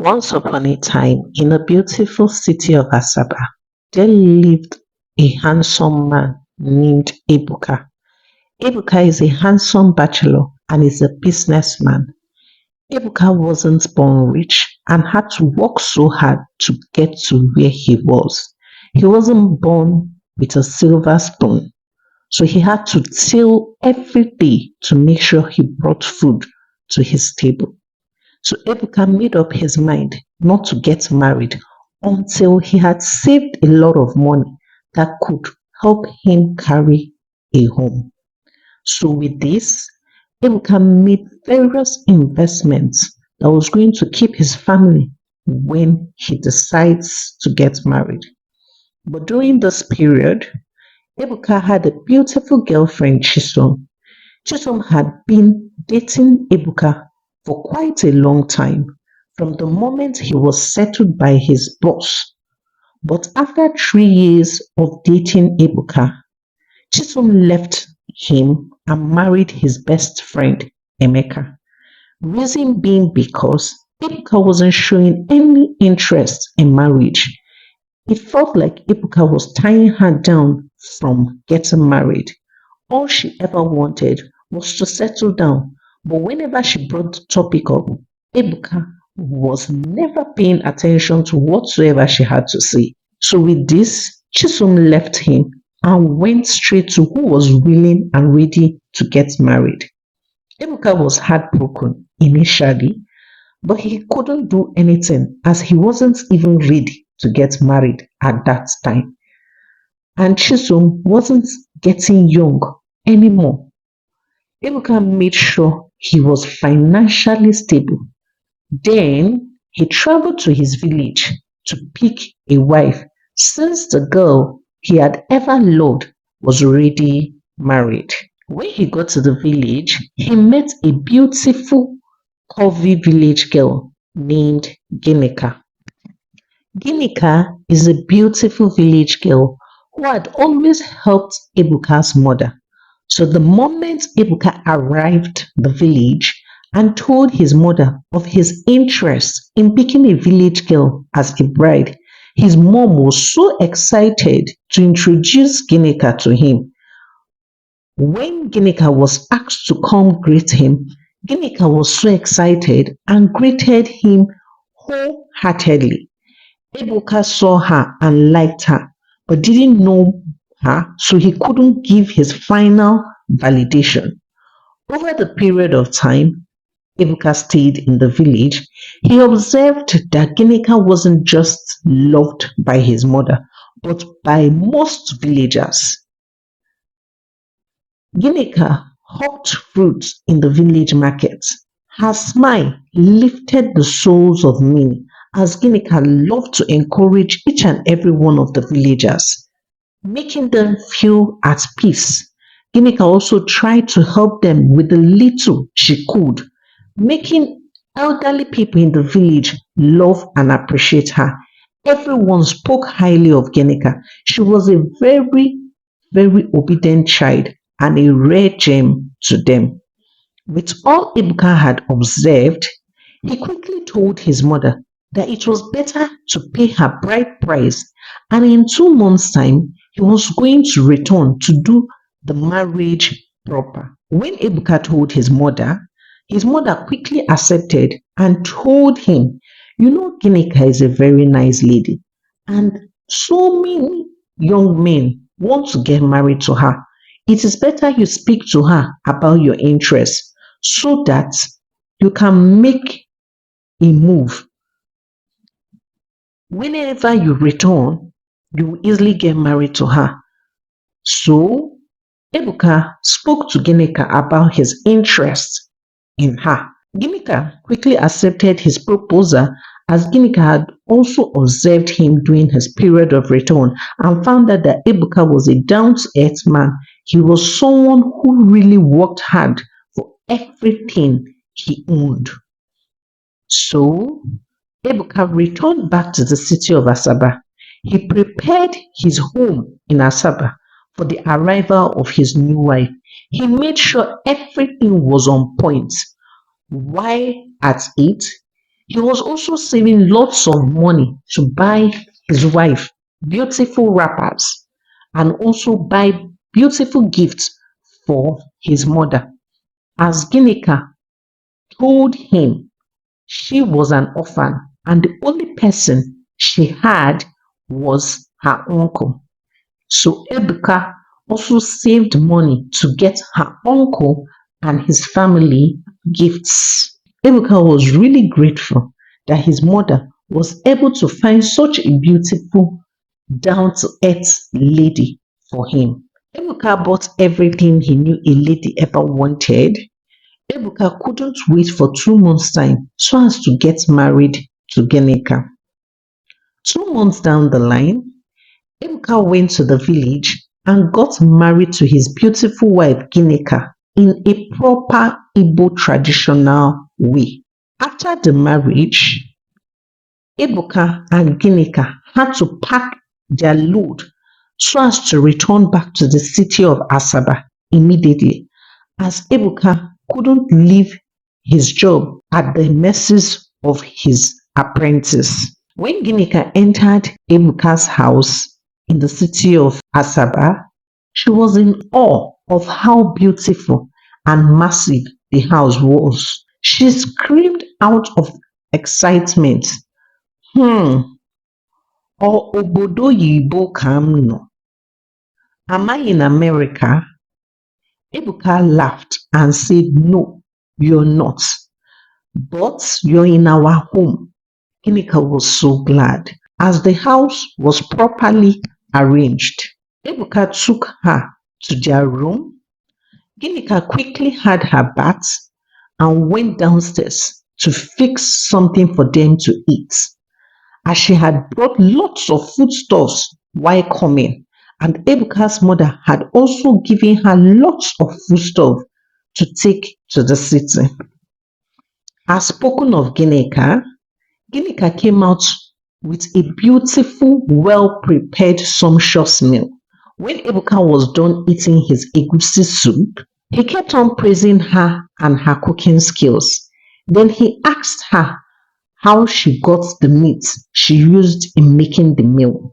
Once upon a time, in a beautiful city of Asaba, there lived a handsome man named Ebuka. Ebuka is a handsome bachelor and is a businessman. Ebuka wasn't born rich and had to work so hard to get to where he was. He wasn't born with a silver spoon, so he had to till every day to make sure he brought food to his table. So Ebuka made up his mind not to get married until he had saved a lot of money that could help him carry a home. So with this, Ebuka made various investments that was going to keep his family when he decides to get married. But during this period, Ebuka had a beautiful girlfriend, Chisom. Chisom had been dating Ebuka for quite a long time, from the moment he was settled by his boss. But after 3 years of dating Ebuka, Chisom left him and married his best friend, Emeka. Reason being because Ebuka wasn't showing any interest in marriage. It felt like Ebuka was tying her down from getting married. All she ever wanted was to settle down, but whenever she brought the topic up, Ebuka was never paying attention to whatsoever she had to say. So with this, Chisom left him and went straight to who was willing and ready to get married. Ebuka was heartbroken initially, but he couldn't do anything as he wasn't even ready to get married at that time. And Chisom wasn't getting young anymore. Ebuka made sure he was financially stable. Then he traveled to his village to pick a wife since the girl he had ever loved was already married. When he got to the village, he met a beautiful, curvy village girl named Ginika. Ginika is a beautiful village girl who had always helped Ebuka's mother. So the moment Ebuka arrived the village and told his mother of his interest in picking a village girl as a bride, his mom was so excited to introduce Ginika to him. When Ginika was asked to come greet him, Ginika was so excited and greeted him wholeheartedly. Ebuka saw her and liked her, but didn't know her, so he couldn't give his final validation. Over the period of time Ebuka stayed in the village, he observed that Ginika wasn't just loved by his mother, but by most villagers. Ginika hawked fruits in the village markets. Her smile lifted the souls of many, as Ginika loved to encourage each and every one of the villagers, making them feel at peace. Ginika also tried to help them with the little she could, making elderly people in the village love and appreciate her. Everyone spoke highly of Ginika. She was a very, very obedient child and a rare gem to them. With all Ebuka had observed, he quickly told his mother that it was better to pay her bride price, and in 2 months' time he was going to return to do the marriage proper. When Ebuka told his mother quickly accepted and told him, you know, Ginika is a very nice lady, and so many young men want to get married to her. It is better you speak to her about your interests so that you can make a move. Whenever you return, you will easily get married to her. So Ebuka spoke to Ginika about his interest in her. Ginika quickly accepted his proposal, as Ginika had also observed him during his period of return and found out that Ebuka was a down-to-earth man. He was someone who really worked hard for everything he owned. So Ebuka returned back to the city of Asaba. He prepared his home in Asaba for the arrival of his new wife. He made sure everything was on point. While at it, He was also saving lots of money to buy his wife beautiful wrappers and also buy beautiful gifts for his mother. As Ginika told him she was an orphan and the only person she had was her uncle. So Ebuka also saved money to get her uncle and his family gifts. Ebuka was really grateful that his mother was able to find such a beautiful, down to earth lady for him. Ebuka bought everything he knew a lady ever wanted. Ebuka couldn't wait for 2 months' time so as to get married to Genika. 2 months down the line, Ebuka went to the village and got married to his beautiful wife Ginika in a proper Igbo traditional way. After the marriage, Ebuka and Ginika had to pack their load so as to return back to the city of Asaba immediately, as Ebuka couldn't leave his job at the mercies of his apprentice. When Ginika entered Ebuka's house in the city of Asaba, she was in awe of how beautiful and massive the house was. She screamed out of excitement, ọ obodo oyibo ka m nọ? Am I in America? Ebuka laughed and said, no, you're not, but you're in our home. Ginika was so glad, as the house was properly arranged. Ebuka took her to their room. Ginika quickly had her bath and went downstairs to fix something for them to eat, as she had brought lots of foodstuffs while coming, and Ebuka's mother had also given her lots of foodstuff to take to the city. As spoken of Ginika, Ginika came out with a beautiful, well-prepared, sumptuous meal. When Ebuka was done eating his egusi soup, he kept on praising her and her cooking skills. Then he asked her how she got the meat she used in making the meal,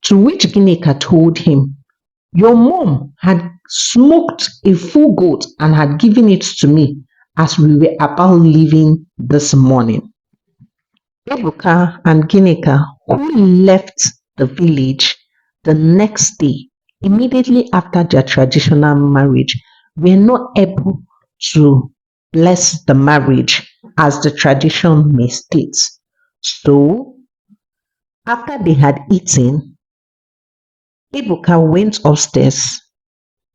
to which Ginika told him, your mom had smoked a full goat and had given it to me as we were about leaving this morning. Ebuka and Ginika, who left the village the next day, immediately after their traditional marriage, were not able to bless the marriage as the tradition may state. So, after they had eaten, Ebuka went upstairs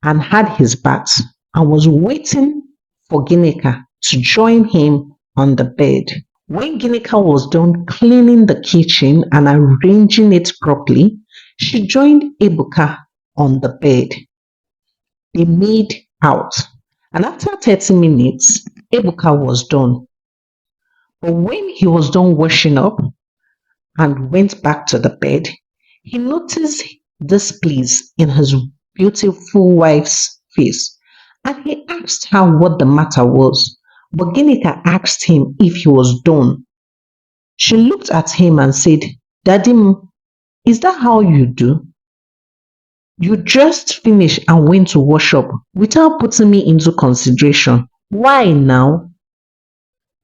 and had his bath and was waiting for Ginika to join him on the bed. When Ginika was done cleaning the kitchen and arranging it properly, she joined Ebuka on the bed. They made out, and after 30 minutes, Ebuka was done. But when he was done washing up and went back to the bed, he noticed displease in his beautiful wife's face, and he asked her what the matter was. But Ginika asked him if he was done. She looked at him and said, Daddy, is that how you do? You just finished and went to wash up without putting me into consideration. Why now?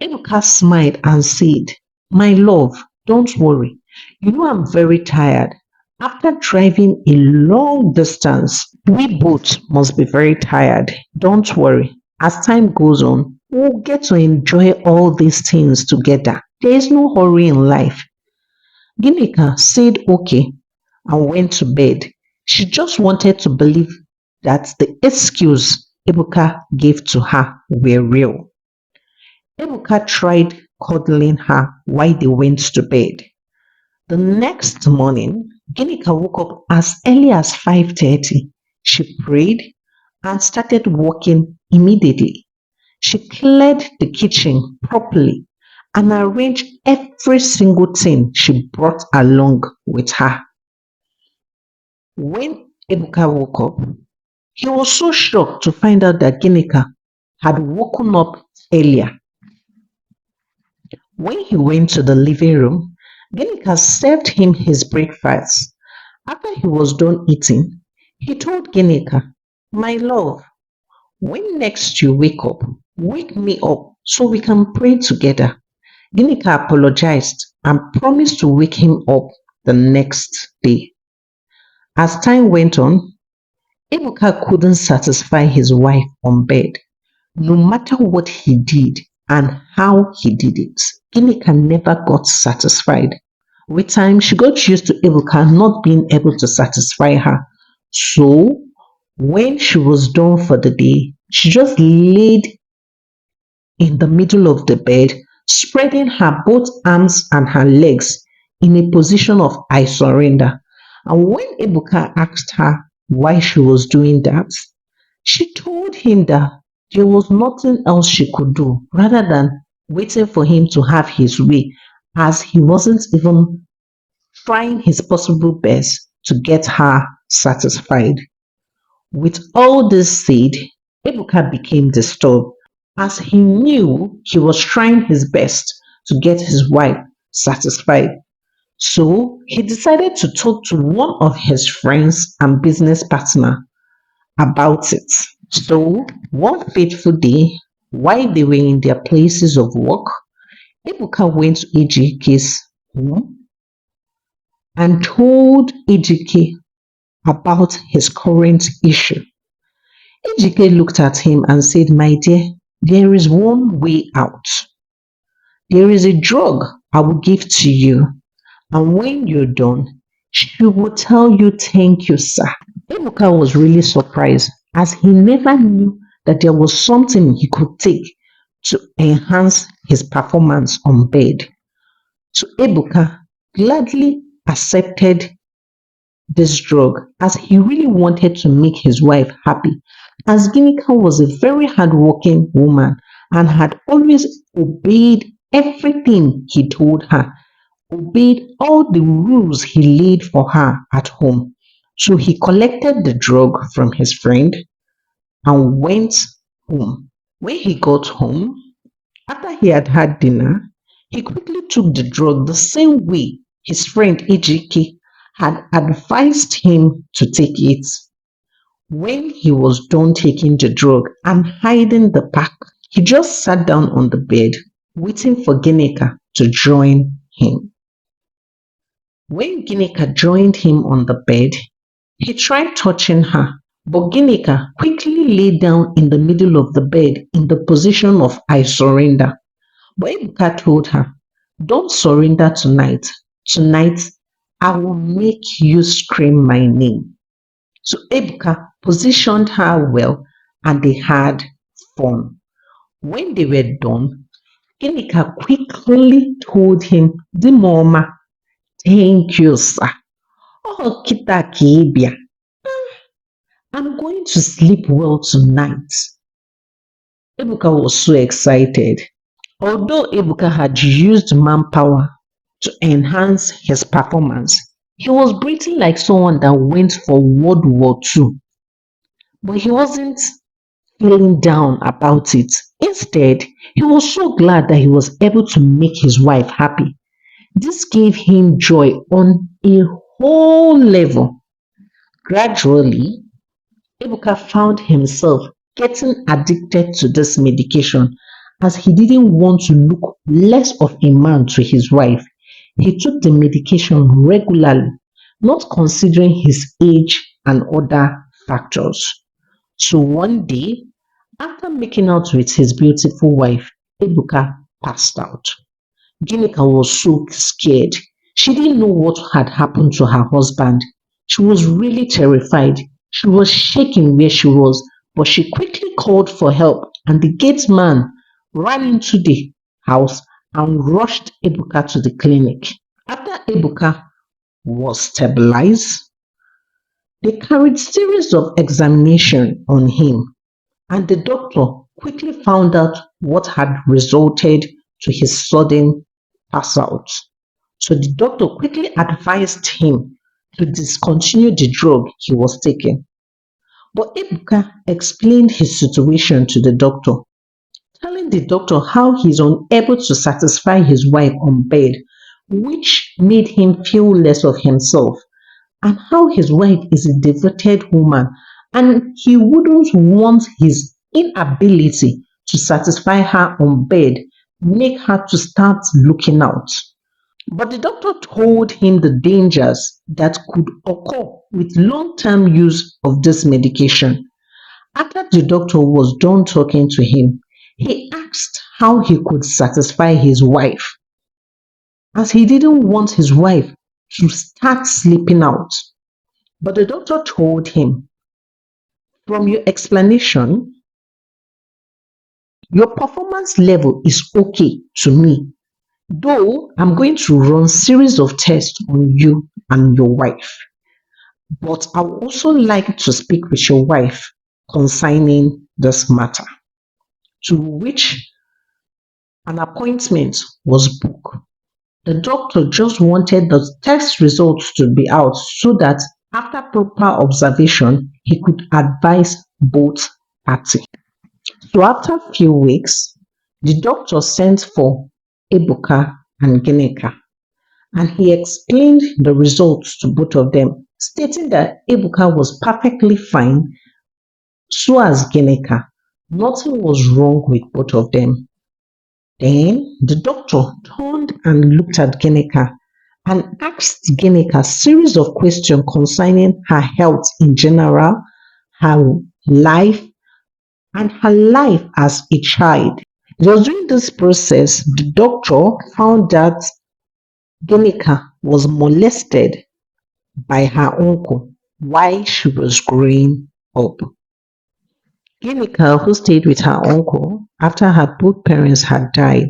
Ebuka smiled and said, my love, don't worry. You know I'm very tired. After driving a long distance, we both must be very tired. Don't worry. As time goes on, we'll get to enjoy all these things together. There is no hurry in life. Ginika said okay and went to bed. She just wanted to believe that the excuse Ebuka gave to her were real. Ebuka tried cuddling her while they went to bed. The next morning, Ginika woke up as early as 5:30. She prayed and started working immediately. She cleared the kitchen properly and arranged every single thing she brought along with her. When Ebuka woke up, he was so shocked to find out that Ginika had woken up earlier. When he went to the living room, Ginika served him his breakfast. After he was done eating, he told Ginika, "My love, when next you wake me up so we can pray together." Ginika apologized and promised to wake him up the next day. As time went on, Ebuka couldn't satisfy his wife on bed. No matter what he did and how he did it, Ginika never got satisfied. With time, she got used to Ebuka not being able to satisfy her. So, when she was done for the day, she just laid in the middle of the bed, spreading her both arms and her legs in a position of "I surrender." And when Ebuka asked her why she was doing that, she told him that there was nothing else she could do rather than waiting for him to have his way, as he wasn't even trying his possible best to get her satisfied. With all this said, Ebuka became disturbed as he knew he was trying his best to get his wife satisfied. So he decided to talk to one of his friends and business partner about it. So one fateful day, while they were in their places of work, Ebuka went to Ejike's home and told Ejike about his current issue. Ejike looked at him and said, "My dear, there is one way out. There is a drug I will give to you, and when you're done, she will tell you thank you, sir." Ebuka was really surprised as he never knew that there was something he could take to enhance his performance on bed. So Ebuka gladly accepted this drug as he really wanted to make his wife happy, as Ginika was a very hardworking woman and had always obeyed everything he told her, obeyed all the rules he laid for her at home. So he collected the drug from his friend and went home. When he got home, after he had had dinner, he quickly took the drug the same way his friend Ejike had advised him to take it. When he was done taking the drug and hiding the pack, he just sat down on the bed waiting for Ginika to join him. When Ginika joined him on the bed, he tried touching her, but Ginika quickly lay down in the middle of the bed in the position of "I surrender." But Ebuka told her, "Don't surrender tonight. Tonight, I will make you scream my name." So Ebuka positioned her well and they had fun. When they were done, Ginika quickly told him, "Dimoma, thank you, sir. Oh, kita kibia. I'm going to sleep well tonight." Ebuka was so excited. Although Ebuka had used manpower to enhance his performance, he was breathing like someone that went for World War II. But he wasn't feeling down about it. Instead, he was so glad that he was able to make his wife happy. This gave him joy on a whole level. Gradually, Ebuka found himself getting addicted to this medication as he didn't want to look less of a man to his wife. He took the medication regularly, not considering his age and other factors. So one day, after making out with his beautiful wife, Ebuka passed out. Ginika was so scared. She didn't know what had happened to her husband. She was really terrified. She was shaking where she was, but she quickly called for help, and the gate man ran into the house and rushed Ebuka to the clinic. After Ebuka was stabilized, they carried series of examination on him, and the doctor quickly found out what had resulted to his sudden pass out. So the doctor quickly advised him to discontinue the drug he was taking. But Ebuka explained his situation to the doctor, telling telling the doctor how he's unable to satisfy his wife on bed, which made him feel less of himself, and how his wife is a devoted woman and he wouldn't want his inability to satisfy her on bed make her to start looking out. But the doctor told him the dangers that could occur with long term use of this medication. After the doctor was done talking to him, he asked how he could satisfy his wife, as he didn't want his wife to start sleeping out. But the doctor told him, from your explanation, your performance level is okay to me, though I'm going to run series of tests on you and your wife. But I would also like to speak with your wife concerning this matter. To which an appointment was booked. The doctor just wanted the test results to be out so that after proper observation, he could advise both parties. So after a few weeks, the doctor sent for Ebuka and Gineka and he explained the results to both of them, stating that Ebuka was perfectly fine, so as Gineka. Nothing was wrong with both of them. Then the doctor turned and looked at Gineka and asked Gineka a series of questions concerning her health in general, her life, and her life as a child. It was during this process the doctor found that Gineka was molested by her uncle while she was growing up. Ginika, who stayed with her uncle after her both parents had died,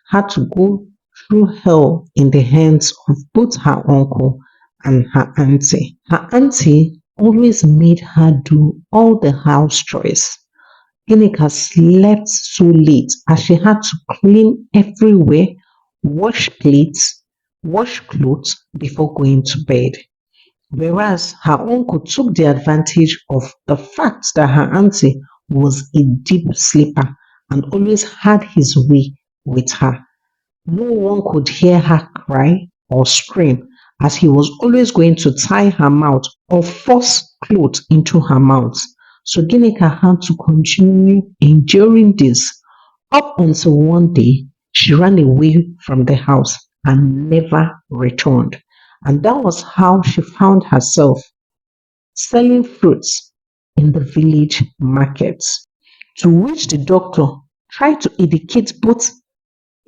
had to go through hell in the hands of both her uncle and her auntie. Her auntie always made her do all the house chores. Ginika slept so late as she had to clean everywhere, wash plates, wash clothes before going to bed. Whereas her uncle took the advantage of the fact that her auntie was a deep sleeper and always had his way with her. No one could hear her cry or scream, as he was always going to tie her mouth or force clothes into her mouth. So Ginika had to continue enduring this up until one day she ran away from the house and never returned. And that was how she found herself selling fruits in the village markets. To which the doctor tried to educate both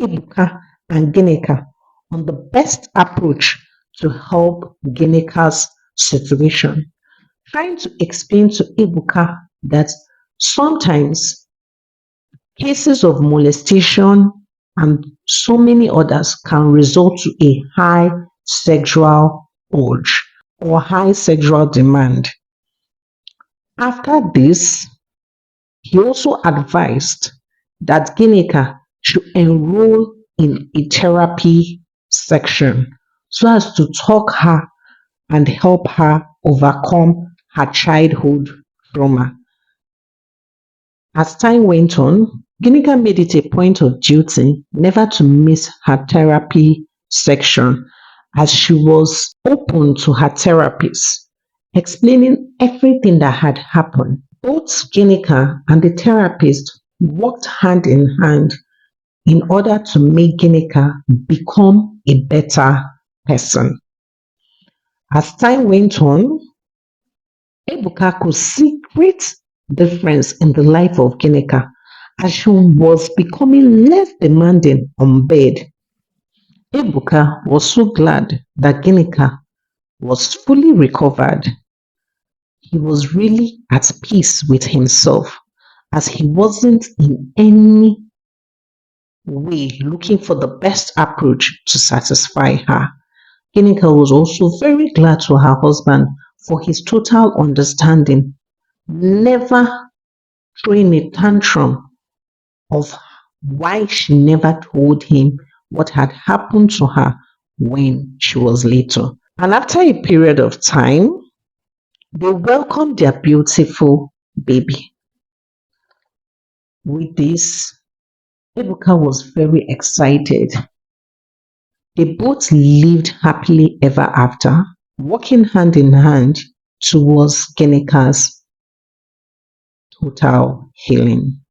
Ebuka and Gineka on the best approach to help Gineka's situation, trying to explain to Ebuka that sometimes cases of molestation and so many others can result to a high sexual urge or high sexual demand. After this, he also advised that Ginika should enroll in a therapy section so as to talk her and help her overcome her childhood trauma. As time went on, Ginika made it a point of duty never to miss her therapy section, as she was open to her therapist, explaining everything that had happened. Both Ginika and the therapist worked hand in hand in order to make Ginika become a better person. As time went on, Ebuka could see great difference in the life of Ginika as she was becoming less demanding on bed. Ebuka was so glad that Ginika was fully recovered. He was really at peace with himself as he wasn't in any way looking for the best approach to satisfy her. Ginika was also very glad to her husband for his total understanding, never throwing a tantrum of why she never told him what had happened to her when she was little. And after a period of time, they welcomed their beautiful baby. With this, Ebuka was very excited. They both lived happily ever after, walking hand in hand towards Geneka's total healing.